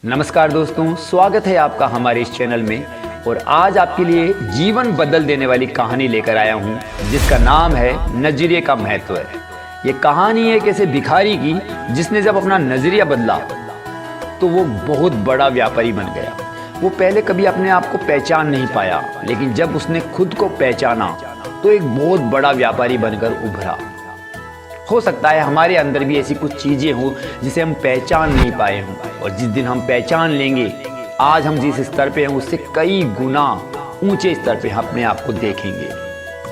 नमस्कार दोस्तों, स्वागत है आपका हमारे इस चैनल में। और आज आपके लिए जीवन बदल देने वाली कहानी लेकर आया हूँ जिसका नाम है नजरिए का महत्व है। ये कहानी है कैसे भिखारी की जिसने जब अपना नजरिया बदला तो वो बहुत बड़ा व्यापारी बन गया। वो पहले कभी अपने आप को पहचान नहीं पाया, लेकिन जब उसने खुद को पहचाना तो एक बहुत बड़ा व्यापारी बनकर उभरा। हो सकता है हमारे अंदर भी ऐसी कुछ चीज़ें हों जिसे हम पहचान नहीं पाए हों, और जिस दिन हम पहचान लेंगे आज हम जिस स्तर पे हैं उससे कई गुना ऊंचे स्तर पे अपने आप को देखेंगे।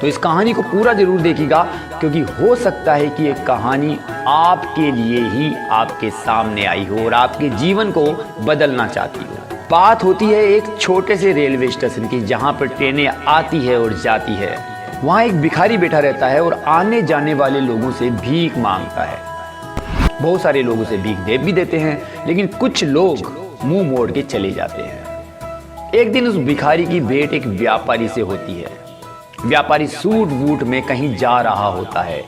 तो इस कहानी को पूरा जरूर देखिएगा, क्योंकि हो सकता है कि एक कहानी आपके लिए ही आपके सामने आई हो और आपके जीवन को बदलना चाहती हो। बात होती है एक छोटे से रेलवे स्टेशन की, जहाँ पर ट्रेनें आती है और जाती है। वहाँ एक भिखारी बैठा रहता है और आने जाने वाले लोगों से भीख मांगता है। बहुत सारे लोग उसे भीख दे भी देते हैं, लेकिन कुछ लोग मुंह मोड़ के चले जाते हैं। एक दिन उस भिखारी की भेंट एक व्यापारी से होती है। व्यापारी सूट बूट में कहीं जा रहा होता है।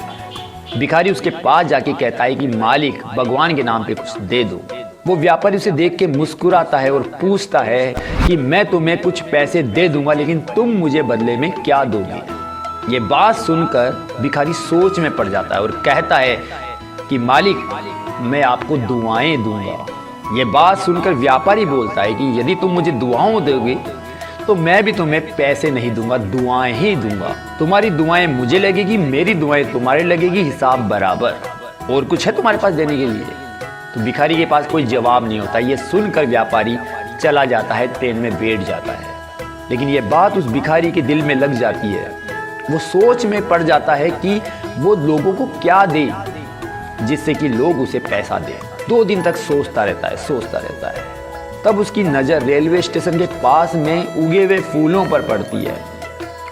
भिखारी उसके पास जाके कहता है कि मालिक, भगवान के नाम पे कुछ दे दो। वो व्यापारी उसे देख के मुस्कुराता है और पूछता है कि मैं तुम्हें कुछ पैसे दे दूंगा, लेकिन तुम मुझे बदले में क्या दोगे। ये बात सुनकर भिखारी सोच में पड़ जाता है और कहता है कि मालिक, मैं आपको दुआएं दूंगा। ये बात सुनकर व्यापारी बोलता है कि यदि तुम मुझे दुआओं दोगे तो मैं भी तुम्हें पैसे नहीं दूंगा, दुआएं ही दूंगा। तुम्हारी दुआएं मुझे लगेगी, मेरी दुआएं तुम्हारे लगेगी, हिसाब बराबर। और कुछ है तुम्हारे पास देने के लिए? तो भिखारी के पास कोई जवाब नहीं होता। ये सुनकर व्यापारी चला जाता है, ट्रेन में बैठ जाता है। लेकिन ये बात उस भिखारी के दिल में लग जाती है। वो सोच में पड़ जाता है कि वो लोगों को क्या दे जिससे कि लोग उसे पैसा दें। 2 दिन तक सोचता रहता है। तब उसकी नज़र रेलवे स्टेशन के पास में उगे हुए फूलों पर पड़ती है।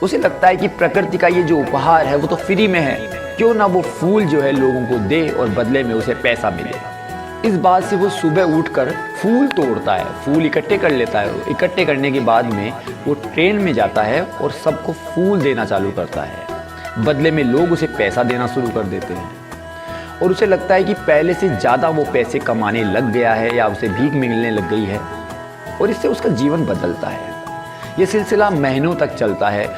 उसे लगता है कि प्रकृति का ये जो उपहार है वो तो फ्री में है, क्यों ना वो फूल जो है लोगों को दे और बदले में उसे पैसा मिले। इस बात से वो सुबह उठकर फूल तोड़ता है, फूल इकट्ठे कर लेता है। इकट्ठे करने के बाद में वो ट्रेन में जाता है और सबको फूल देना चालू करता है। बदले में लोग उसे पैसा देना शुरू कर देते हैं और उसे लगता है कि पहले से ज़्यादा वो पैसे कमाने लग गया है या उसे भीख मिलने लग गई है, और इससे उसका जीवन बदलता है। ये सिलसिला महीनों तक चलता है।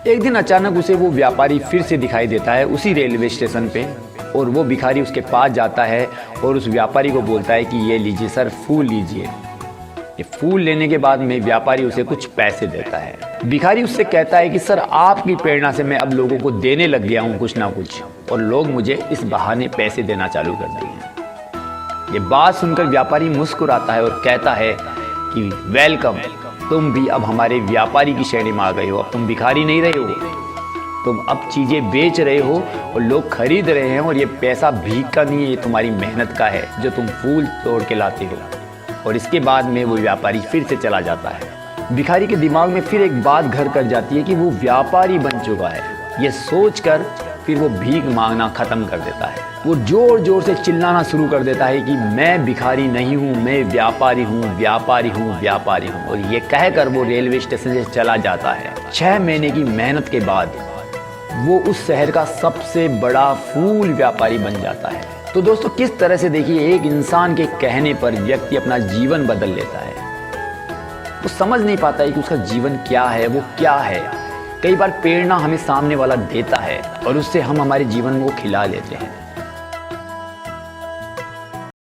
एक दिन अचानक उसे वो व्यापारी फिर से दिखाई देता है उसी रेलवे स्टेशन पे, और वो भिखारी उसके पास जाता है और उस व्यापारी को बोलता है कि ये लीजिए सर, फूल लीजिए। ये फूल लेने के बाद में व्यापारी उसे कुछ पैसे देता है। भिखारी उससे कहता है कि सर, आपकी प्रेरणा से मैं अब लोगों को देने लग गया हूँ कुछ ना कुछ, और लोग मुझे इस बहाने पैसे देना चालू कर दिए हैं। ये बात सुनकर व्यापारी मुस्कुराता है और कहता है कि वेलकम, तुम भी अब हमारे व्यापारी की श्रेणी में आ गए हो। अब तुम भिखारी नहीं रहे हो, तुम अब चीज़ें बेच रहे हो और लोग खरीद रहे हैं, और ये पैसा भीख का नहीं है, ये तुम्हारी मेहनत का है जो तुम फूल तोड़ के लाते हो। और इसके बाद में वो व्यापारी फिर से चला जाता है। भिखारी के दिमाग में फिर एक बात घर कर जाती है कि वो व्यापारी बन चुका है। ये सोचकर फिर वो भीख मांगना ख़त्म कर देता है। वो ज़ोर ज़ोर से चिल्लाना शुरू कर देता है कि मैं भिखारी नहीं हूँ, मैं व्यापारी हूँ, व्यापारी हूँ, व्यापारी हूँ। और ये कहकर वो रेलवे स्टेशन से चला जाता है। 6 महीने की मेहनत के बाद वो उस शहर का सबसे बड़ा फूल व्यापारी बन जाता है। तो दोस्तों, किस तरह से देखिए एक इंसान के कहने पर व्यक्ति अपना जीवन बदल लेता है। वो समझ नहीं पाता है कि उसका जीवन क्या है, वो क्या है। कई बार प्रेरणा हमें सामने वाला देता है और उससे हम हमारे जीवन को खिला लेते हैं।